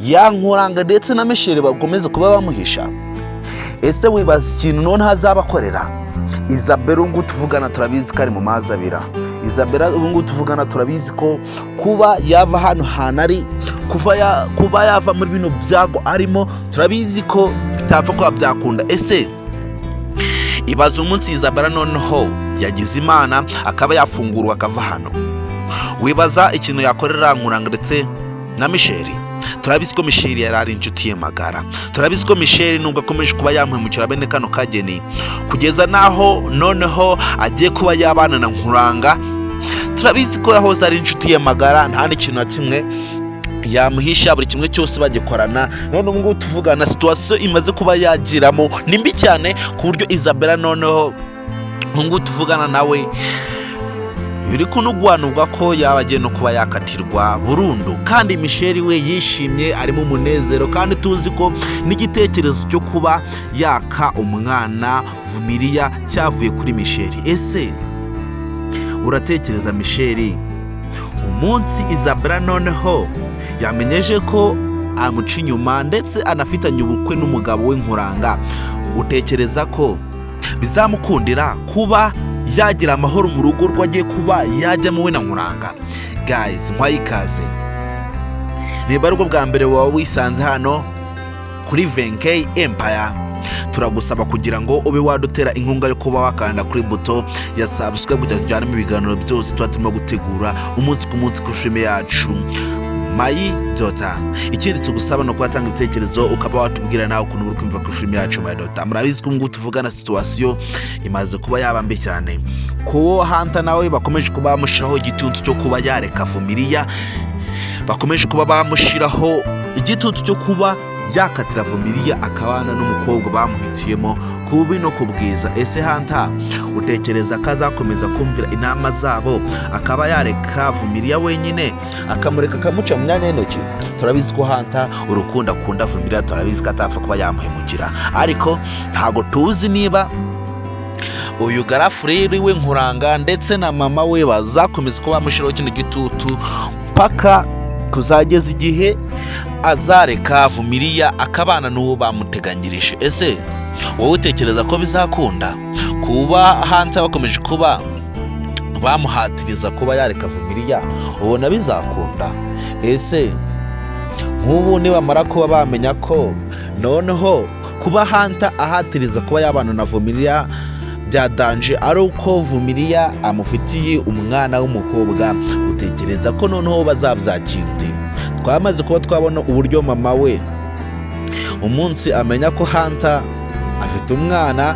ya Nkuranga ndetse na Micheii bakomeza kuba bamuhisha. Ese wibaza ikintu none hazabakorera? Izabella ubu tuvugana turabizi ko ari mu mazi abira. Izabella ubu tuvugana turabizi ko kuba yava hano hanari kuba yava muri bino byago arimo turabizi ko bitapfa kuba byakunda. Ese ibaza umunsi Izabella noneho yagize Imana akaba yafungurwa akava hano, wibaza ikintu yakorera Nkuranga ndetse na Micheii. Turabizi ko Micheii yari ari inshuti ye magara. Turabizi ko Micheii nubwo akomeje kuba yamuhemukira bene kano kageni kugeza naho noneho agiye kuba yabana na Nkuranga. Turabizi ko yahoze ari inshuti ye magara, nta n'ikintu na kimwe yamuhisha, buri kimwe cyose bagikorana. None ubu ngubu tuvugana situation imaze kuba yagiramo ni mbi cyane ku buryo Izabella noneho ubu ngubu tuvugana nawe biri kunugwanubwa ko yabagiye no kuba yakatirwa burundu. Kandi Micheii we yishimye ari mu munezero, kandi tuzi ko n'igitekerezo cyo kuba yaka umwana Vumiriya cyavuye kuri Micheii. Ese uratekereza Micheii umunsi Izabella noneho yamenyeje ko amuca inyuma ndetse anafitanye ubukwe n'umugabo we Nkuranga, utekereza ko bizamukundira kuba yagira amahoro mu rugo rwagiye kuba yajyamo we na Nkuranga? Guys, nkwaye ikaze. Niba ari ubwo bwa mbere wawe wisanze hano kuri Micheii Empire, turagusaba kugira ngo ube wadutera inkunga yo kuba wakanda kuri buto ya subscribe kugira ngo tujyane mu biganiro byose tuba turimo gutegura umunsi ku munsi kuri filime yacu My Daughter. Ikindi tugusaba no kwatanga ibitekerezo ukaba watubwira nawe ukuntu uri kumva kuri filime yacu My Daughter. Murabizi ko ngo tuvugana situation imaze kuba yabambe cyane, ko hanta nawe bakomeje kuba bamushiraho igitutu cyo kuba yareka Vumiriya, bakomeje kuba bamushiraho igitutu cyo kuba yakatira Vumiriya akabana n'umukobwa bamuhitiyemo kubi no kubwiza. Ese hanta utekereza ko azakomeza kumvira inama zabo akaba yareka Vumiriya wenyine akamureka akamuca mu myanya y'intoki? Turabizi ko hanta urukundo akunda Vumiriya, turabizi ko atapfa kuba yamuhemukira, ariko ntago tuzi niba uyu garafureri we Nkuranga ndetse na mama we bazakomeza kuba bamushiraho kino gitutu paka kuzageza igihe azareka Vumiriya akabana n'uwo bamuteganyirije. Ese wowe utekereza ko bizakunda kuba hanta bakomeje kuba bamuhatiriza kuba yareka Vumiriya? ubona bizakunda? Ese nk'ubu nibamara kuba bamenya ko noneho kuba hanta ahatiriza kuba yabana na Vumiriya byadanje ari uko Vumiriya amufitiye umwana w'umukobwa, utekereza ko noneho bazabyakira ute? Twamaze kuba twabona uburyo mama we umunsi amenya ko hanta afite umwana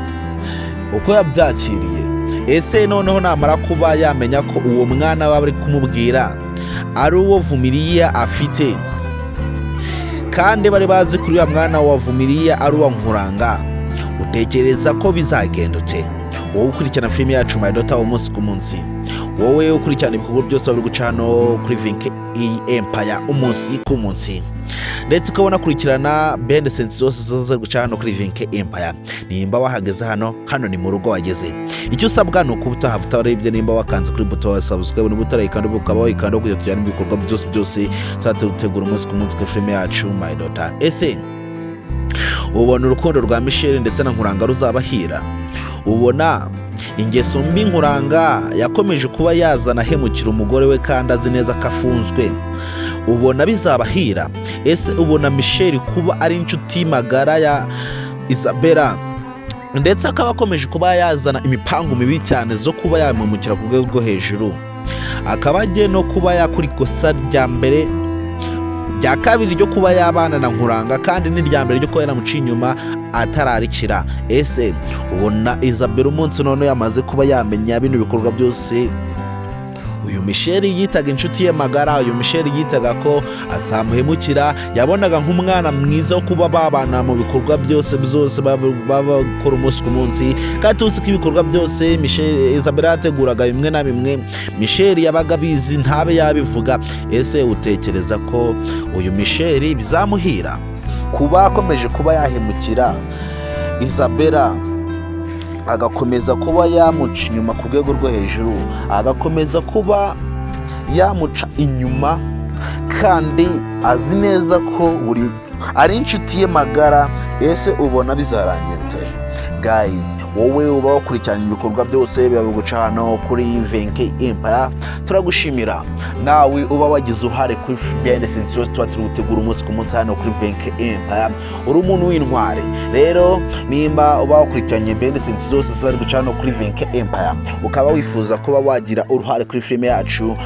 uko yabyakiriye. Ese noneho namara kuba yamenya ko uwo mwana bari kumubwira ari uwo Vumiriya afite, kandi bari bazi kuri uwo mwana wa Vumiriya ari uwa Nkuranga, utekereza ko bizagenda ute? Wowe ukurikirana filime yacu My Daughter umunsi ku munsi, wowe ukurikirana ibikorwa byose bari guca hano kuri Micheii Empire umunsi ku munsi, ndetse ukabona kurikirana bende sense zose zose guca hano kuri Micheii Empire, nimba wahageze hano ni mu rugo wageze. Icyo usabwa ni ukuba utahavuta warebye, nimba wakanze kuri buto ya subscribe n'ubutarayikanda ukaba wayikanda kugira tujyane mu bikorwa byose tuzategura umunsi ku munsi kuri filime yacu My Daughter. Ese ubona urukundo rwa Micheii ndetse na Nkuranga ruzabahira? Ubona ingeso mbi Nkuranga yakomeje kuba yazana hemukira umugore we kandi azi neza ko afunzwe, ubona bizabahira? Ese ubona Micheii kuba ari inshuti magara ya Izabella ndetse akaba akomeje kuba yazana imipango mibi cyane zo kuba yamumukira ku rwego rwo hejuru, akaba agiye no kuba yakora ikosa rya mbere rya kabiri ryo kuba yabana na Nkuranga, kandi n'irya mbere ryo kuba yaramuciye inyuma atararikira? Ese ubona Izabella umunsi none yamaze kuba yamenya bino bikorwa byose uyu Micheii yitaga inshuti ye magara, uyu Micheii yitaga ko atamuhemukira, yabonaga nk'umwana mwiza wo kuba babana mu bikorwa byose babakora umunsi ku munsi, kandi tuzi ko ibikorwa byose Izabella yateguraga bimwe na bimwe Micheii yabaga bizi ntabe yabivuga. Ese utekereza ko uyu Micheii bizamuhira kuba akomeje kuba yahemukira Izabella agakomeza kuba yamuca inyuma ku rwego rwo hejuru, agakomeza kuba yamuca inyuma, kandi azi neza ko ari inshuti ye magara. Ese ubona bizarangira bite? Guys, wowe uba wakurikiranye ibikorwa byose biba guca hano kuri Micheii Empire, turagushimira. Nawe uba wagize uruhare kuri behind the scenes tuba turi gutegura umunsi ku munsi hano kuri Micheii Empire, uri umuntu w'intwari. Rero nimba uba wakurikiranye behind the scenes zose ziba guca hano kuri Micheii Empire, ukaba wifuza kuba wagira uruhare kuri filime yacu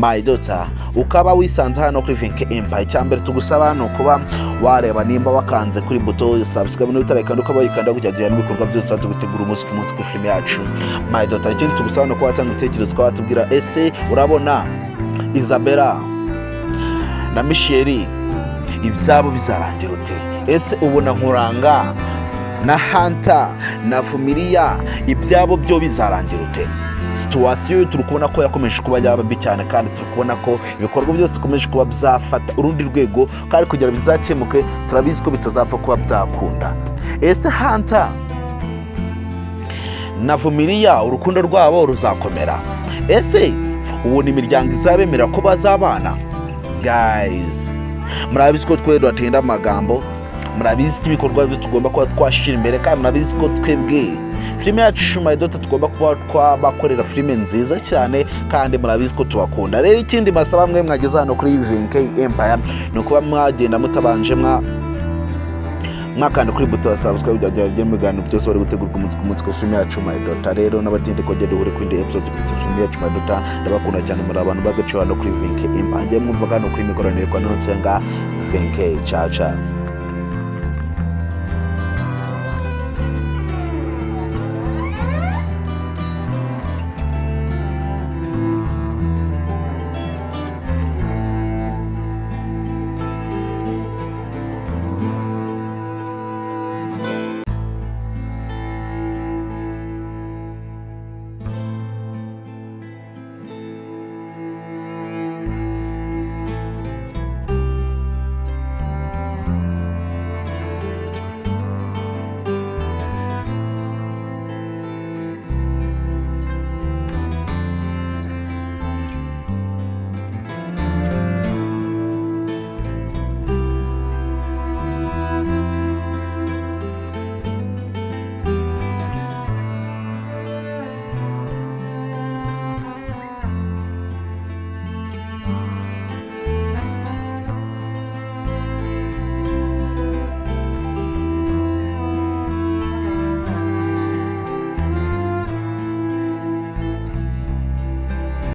My Daughter, ukaba wisanze hano kuri Micheii Empire, cyambere tugusaba hano kuba wareba nimba wakanze kuri buto subscribe n'utarayikanda ukaba yikanda kujya dujyana ibikorwa byose tuba tubitegura umunsi ku munsi kuri filime yacu My Daughter. Ikindi tugusaba no kuba watanga ibitekerezo ukaba watubwira ese urabona Izabella na Micheii ibyabo bizarangira ute? Ese ubona Nkuranga na Hunter na Familia ibyabo byo bizarangira ute? Situation turi kubona ko yakomeje kuba yababi cyane, kandi turi kubona ko ibikorwa byose bikomeje kuba byafata urundi rwego, kandi kugira bizakemuke turabizi ko bitazapfa kuba byakunda. Ese Hunter na Familia urukundo rwabo ruzakomera? Ese uwo ni imiryango izabemera ko bazabana? Guys, murabizi ko twe dutinda amagambo, murabizi ko ibikorwa byo tugomba kuba twashira imbere, kandi murabizi ko twebwe filime yacu My Daughter tugomba kuba twabakorera filime nziza cyane, kandi murabizi ko tubakunda. Rero ikindi masaba mwe mwageze hano kuri Micheii Empire ni ukuba mwagenda mutabanje mwakanda kuri buto subscribe bya mugano byose bari gutegurwa umunsi ku munsi ku filime yacu My Daughter. Rero n'abatinde ko duhure ku indi episode ku filime yacu My Daughter, ndabakunda cyane muri abantu bagaciro hano kuri Micheii Empire. Njye mwumva hano kuri mikoranire kwa Nsenga Micheii. Ciao ciao.